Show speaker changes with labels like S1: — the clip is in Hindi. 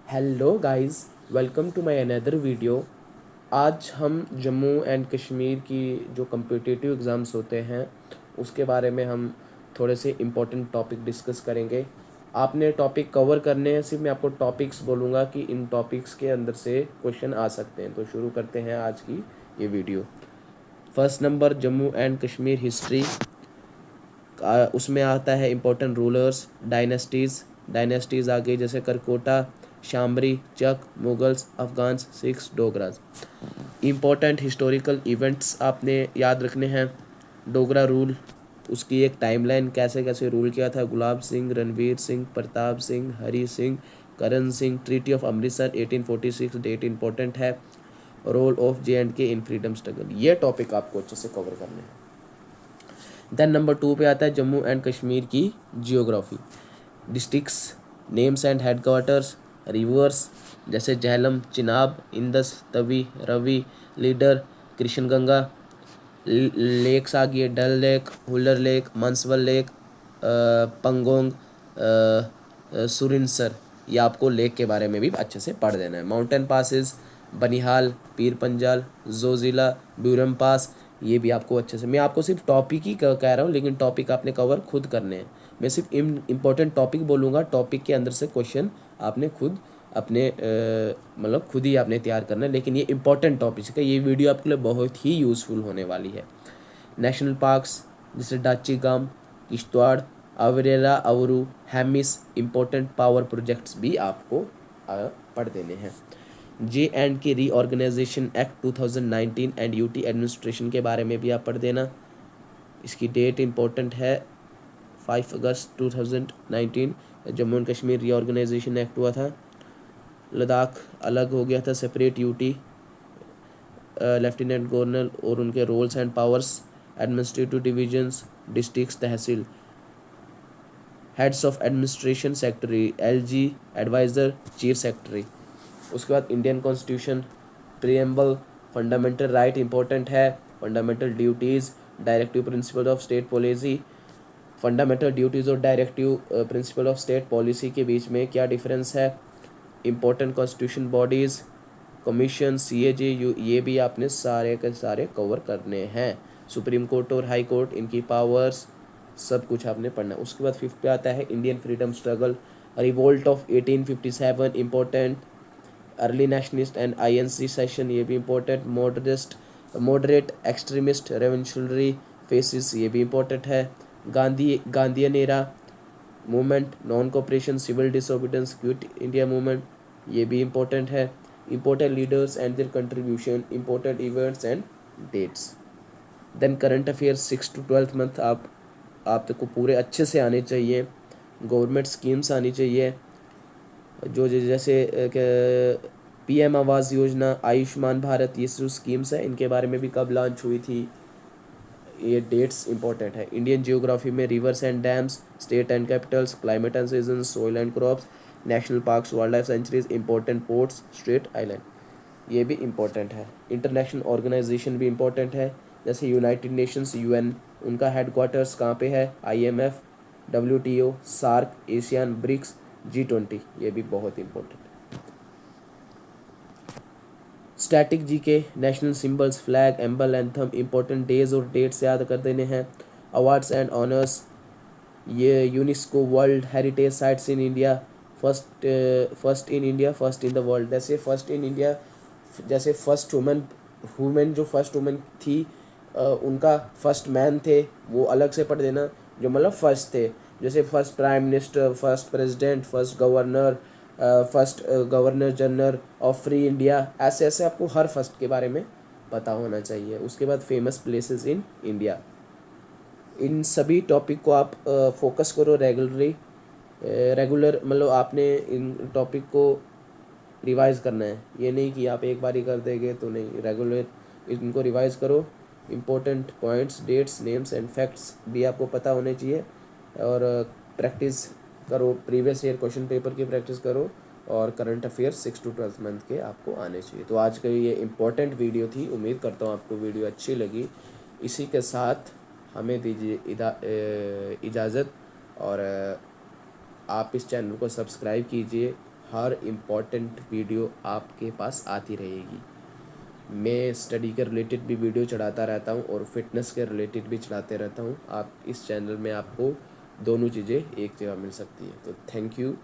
S1: Hello guys, welcome to my another video. आज हम जम्मू एंड कश्मीर की जो कम्पिटिटिव एग्ज़ाम्स होते हैं उसके बारे में हम थोड़े से इम्पोर्टेंट टॉपिक डिस्कस करेंगे। आपने टॉपिक कवर करने हैं, सिर्फ मैं आपको टॉपिक्स बोलूँगा कि इन टॉपिक्स के अंदर से क्वेश्चन आ सकते हैं। तो शुरू करते हैं आज की ये video. First number Jammu and Kashmir history, उसमें आता है इम्पोर्टेंट रूलर्स, डायनेस्टीज़ आ गई जैसे Karkota, Shamri, Chak, Mughals, Afghans, Sikhs, Dogras. Important historical events आपने याद रखने हैं। डोगरा रूल, उसकी एक टाइमलाइन, कैसे कैसे रूल किया था। Gulab Singh, Ranvir Singh, Pratap Singh, Hari Singh, Karan Singh. Treaty of Amritsar 1846 date important है। Role of J&K in freedom struggle, ये टॉपिक आपको अच्छे से कवर करने हैं। देन नंबर 2 पे आता है जम्मू एंड कश्मीर की geography, districts, names and headquarters, rivers जैसे झेलम, चिनाब, इंदस, तवी, रवि, लीडर, कृष्णगंगा। लेक्स आ गई, Dal lake, Wular lake, Manasbal lake, Pangong, Surinsar. ये आपको लेक के बारे में भी अच्छे से पढ़ देना है। माउंटेन पासिस, बनिहाल, पीर पंजाल, जोजिला, ब्यूरम पास। ये भी आपको अच्छे से, मैं आपको सिर्फ टॉपिक ही कह रहा हूँ, लेकिन टॉपिक आपने कवर खुद करने हैं। मैं सिर्फ इम्पोर्टेंट टॉपिक बोलूँगा, टॉपिक के अंदर से क्वेश्चन आपने खुद अपने मतलब खुद ही आपने तैयार करना है। लेकिन ये इंपॉर्टेंट टॉपिक है, ये वीडियो आपके लिए बहुत ही यूज़फुल होने वाली है। नेशनल पार्क्स जैसे Dachigam, Kishtwar, Overa, Aru, Hemis. Important power projects भी आपको पढ़ देने हैं। J&K reorganisation act 2019 and UT administration के बारे में भी आप पढ़ देना। इसकी डेट इंपॉर्टेंट है, 5 अगस्त 2019 Jammu and Kashmir reorganisation act हुआ था। लद्दाख अलग हो गया था, सेपरेट यूटी, लेफ्टिनेंट गवर्नर और उनके roles and powers, administrative divisions, districts, tehsil, heads of administration, secretary, LG, adviser, chief secretary. उसके बाद Indian constitution, preamble, fundamental right important है, fundamental duties, directive principle of state policy. Fundamental duties और directive principle of state policy के बीच में क्या डिफरेंस है। Important constitution bodies, commission, CAG, ये भी आपने सारे के सारे कवर करने हैं। सुप्रीम कोर्ट और हाई कोर्ट, इनकी पावर्स, सब कुछ आपने पढ़ना है। उसके बाद 5th पे आता है Indian freedom struggle, revolt of 1857 important, early nationalist and INC session, ये भी important, moderate extremist revolutionary phases, ये भी इम्पोर्टेंट है। Gandhian era movement, non cooperation, civil disobedience, quit India movement, ये भी इम्पोर्टेंट है। Important leaders and their contribution, important events and dates. Then current affairs 6 to 12 month आप तक को पूरे अच्छे से आने चाहिए। गवर्नमेंट स्कीम्स आनी चाहिए, जो जैसे PM आवास योजना, आयुष्मान भारत, ये जो स्कीम्स हैं इनके बारे में भी कब लॉन्च हुई थी, ये डेट्स इंपॉर्टेंट है। इंडियन जियोग्राफी में reverse and dams, state and Capitals, climate and season, soil and crops, national parks, wild life sanctuaries, important ports, straight island, ये भी इम्पोर्टेंट है। इंटरनेशनल ऑर्गेनाइजेशन भी इम्पोर्टेंट है, जैसे यूनाइटेड नेशंस, UN, उनका हेडक्वार्टर्स कहाँ पे है। IMF, WTO, SAARC, ASEAN, BRICS, G20, ये भी बहुत इम्पोर्टेंट है। Static GK, national symbols, flag, emblem, anthem, important days और डेट्स याद कर देने हैं। अवार्ड्स एंड ऑनर्स, ये UNESCO world heritage sites in India, first in India, first in the world. जैसे फर्स्ट इन इंडिया, जैसे फर्स्ट वुमेन जो फर्स्ट वुमेन थी, उनका फर्स्ट मैन थे, वो अलग से पढ़ देना, जो मतलब फर्स्ट थे। जैसे first prime minister, first president, first governor, first governor general of free India, ऐसे ऐसे आपको हर फर्स्ट के बारे में पता होना चाहिए। उसके बाद फेमस प्लेसेस इन इंडिया, इन सभी टॉपिक को आप फोकस करो रेगुलर, मतलब आपने इन टॉपिक को रिवाइज़ करना है। ये नहीं कि आप एक बार ही कर देंगे तो नहीं, रेगुलर इनको रिवाइज़ करो। Important points, dates, names and facts भी आपको पता होने चाहिए। और प्रैक्टिस करो, प्रीवियस ईयर क्वेश्चन पेपर की प्रैक्टिस करो। और करंट अफेयर्स 6 to 12 मंथ के आपको आने चाहिए। तो आज का ये इम्पोर्टेंट वीडियो थी, उम्मीद करता हूँ आपको वीडियो अच्छी लगी। इसी के साथ हमें दीजिए इजाज़त, और आप इस चैनल को सब्सक्राइब कीजिए हर इम्पॉर्टेंट वीडियो आपके पास आती रहेगी। मैं स्टडी के रिलेटेड भी वीडियो चढ़ाता रहता हूँ और फिटनेस के रिलेटेड भी चढ़ाते रहता हूँ। आप इस चैनल में आपको दोनों चीज़ें एक जगह मिल सकती है। तो थैंक यू।